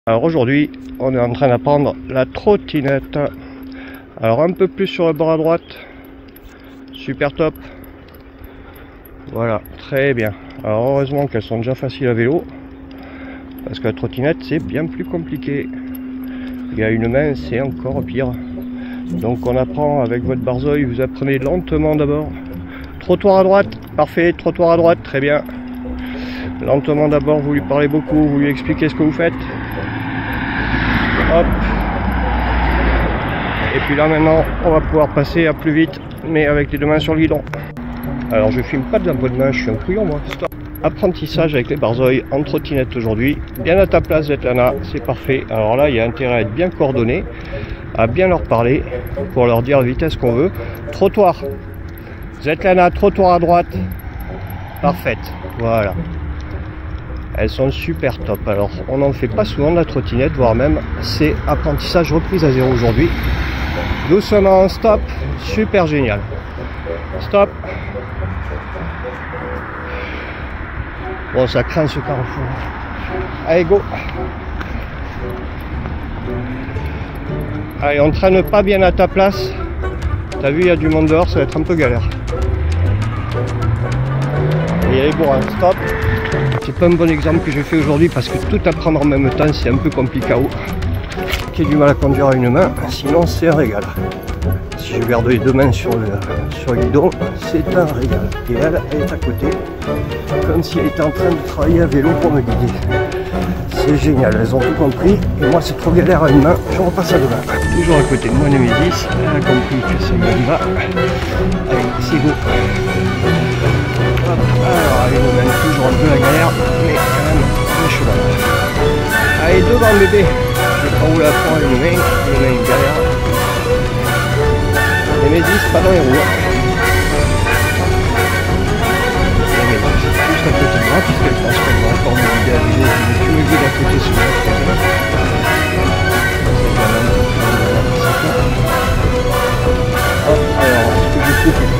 Alors aujourd'hui, on est en train d'apprendre la trottinette. Alors un peu plus sur le bord à droite. Super top. Voilà, très bien. Alors heureusement qu'elles sont déjà faciles à vélo. Parce que la trottinette, c'est bien plus compliqué. Il y a une main, c'est encore pire. Donc on apprend avec votre barzoï, vous apprenez lentement d'abord. Trottoir à droite, parfait, trottoir à droite, très bien. Lentement d'abord, vous lui parlez beaucoup, vous lui expliquez ce que vous faites. Hop. Et puis là maintenant, on va pouvoir passer à plus vite, mais avec les deux mains sur le guidon. Alors je filme pas de la bonne main, je suis un couillon moi. Stop. Apprentissage avec les barzoï en trottinette aujourd'hui. Bien à ta place Svetlana, c'est parfait. Alors là, il y a intérêt à être bien coordonné, à bien leur parler, pour leur dire la vitesse qu'on veut. Trottoir. Svetlana, trottoir à droite. Parfaite, voilà. Elles sont super top. Alors on n'en fait pas souvent de la trottinette, voire même c'est apprentissage reprise à zéro aujourd'hui. Doucement, stop, super génial. Stop. Bon, ça craint ce carrefour. Allez, go. Allez, on traîne pas bien à ta place. T'as vu, il y a du monde dehors, ça va être un peu galère. Et allez, bon, stop. C'est pas un bon exemple que j'ai fait aujourd'hui parce que tout apprendre en même temps, c'est un peu compliqué. J'ai du mal à conduire à une main, sinon c'est un régal. Si je garde les deux mains sur le guidon, c'est un régal. Et elle est à côté, comme si elle était en train de travailler à vélo pour me guider. C'est génial, elles ont tout compris. Et moi c'est trop galère à une main, je repasse à deux mains. Toujours à côté de moi, Nemesis, elle a compris que ça y va. Allez, c'est go. Hop, alors allez, on mène toujours un peu la galère, mais quand même un cheval. Allez, devant le bébé. Je sais pas où la prendre une main galère. Nemesis, pas dans les roues. Nemesis, juste à côté de moi, puisqu'elle pense qu'elle va encore me guider à vélo. Tu me guides à côté sur la trottinette. Hop, alors, ce que je fais, c'est que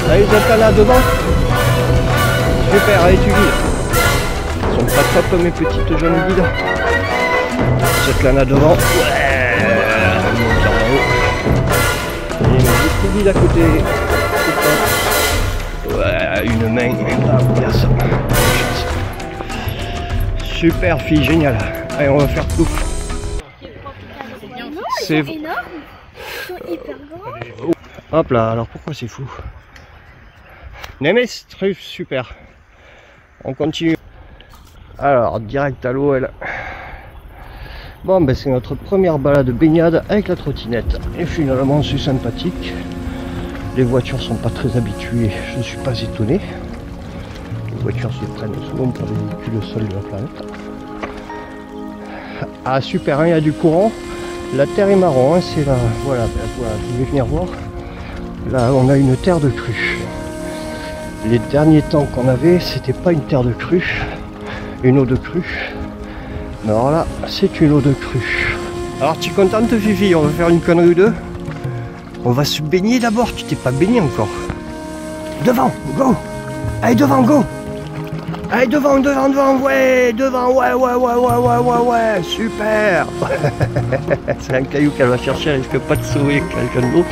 vous allez être là devant. Super, allez, tu guides. Ils sont pas top mes petites jeunes guides. Svetlana devant. Ouais, on monte en haut. Et juste guide à côté. Ouais, une main. Ah, regarde ça. Super fille, génial. Allez, on va faire tout. C'est énorme. Ils sont hyper grands. Hop là, alors pourquoi c'est fou? Nemes, truc super. On continue. Alors, direct à l'eau, elle. Bon, ben c'est notre première balade baignade avec la trottinette. Et finalement, c'est sympathique. Les voitures sont pas très habituées, je ne suis pas étonné. Les voitures se prennent souvent pour des véhicules seuls de la planète. Ah super, hein, il y a du courant. La terre est marron, hein, c'est là. Voilà, voilà, vous pouvez venir voir. Là, on a une terre de crue. Les derniers temps qu'on avait, c'était pas une terre de crue, une eau de crue. Mais alors là, c'est une eau de crue. Alors tu es contente Fifi? On va faire une connerie ou deux? On va se baigner d'abord, tu t'es pas baigné encore. Devant, go! Allez devant, go! Allez devant, ouais! Devant, ouais, super! C'est un caillou qu'elle va chercher, elle risque pas de sauver quelqu'un de l'eau.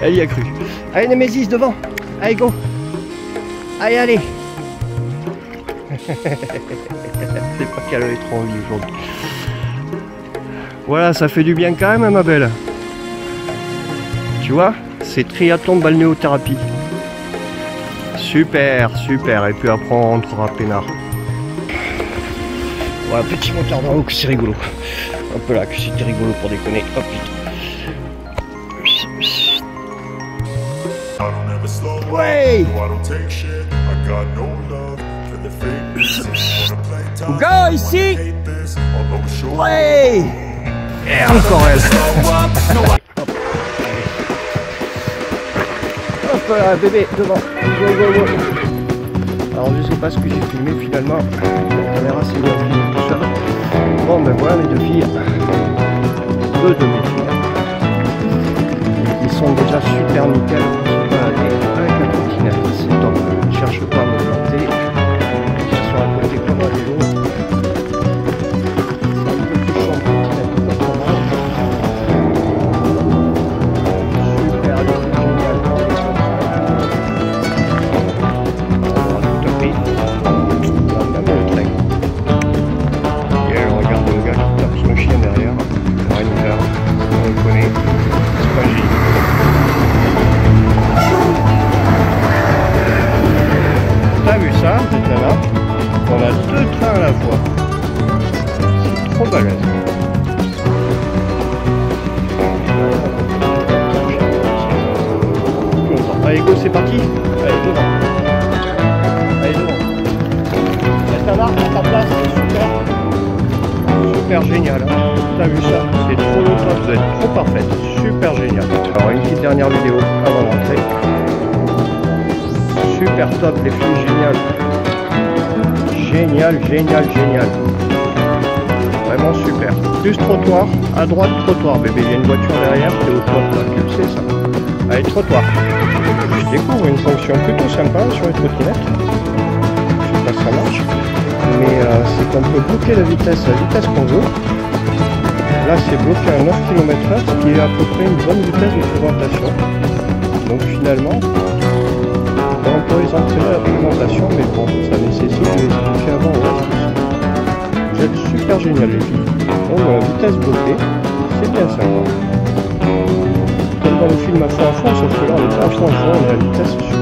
Elle y a cru. Allez Nemesis, devant! Allez, go! Allez! C'est pas qu'elle avait trop envie aujourd'hui. Voilà, ça fait du bien quand même, ma belle. Tu vois, c'est triathlon balnéothérapie. Super, super. Et puis après, on rentrera peinard. Voilà, petit moteur dans l'eau, que c'est rigolo. Hop là, que c'était rigolo pour déconner. Hop, ouais! Go ici! Ouais! Et encore elle! Hop là, bébé, devant! Go. Alors je sais pas ce que j'ai filmé finalement. La caméra c'est bien filmé tout seul. Bon ben voilà mes deux filles. Deux de mes filles. Ils sont déjà super nickel. Avec la trottinette, c'est top. Je cherche pas à me planter. Ils sont à côté comme un vélo. trop balèze. Allez go, c'est parti. Allez devant. Allez devant. Reste là, à ta place, c'est super. Super génial. Hein. T'as vu ça? C'est trop top, vous êtes trop parfaite. Super génial. Alors une petite dernière vidéo avant de rentrer. Super top les filles, génial. Génial, génial, génial. Vraiment super. Plus trottoir, à droite trottoir bébé. Il y a une voiture derrière, t'es au top là, tu le sais ça. Allez, trottoir. Je découvre une fonction plutôt sympa sur les trottinettes. Je sais pas si ça marche. Mais c'est qu'on peut bloquer la vitesse à la vitesse qu'on veut. Là c'est bloqué à 9 km/h, ce qui est à peu près une bonne vitesse de présentation. Donc finalement, on peut les entraîner à la présentation, mais bon, ça nécessite de les expliquer avant au reste aussi. Vous êtes super génial les filles. Donc voilà, vitesse bloquée, c'est bien sympa. Comme dans le film à fond, sauf que là on n'est pas à fond, on est à vitesse super.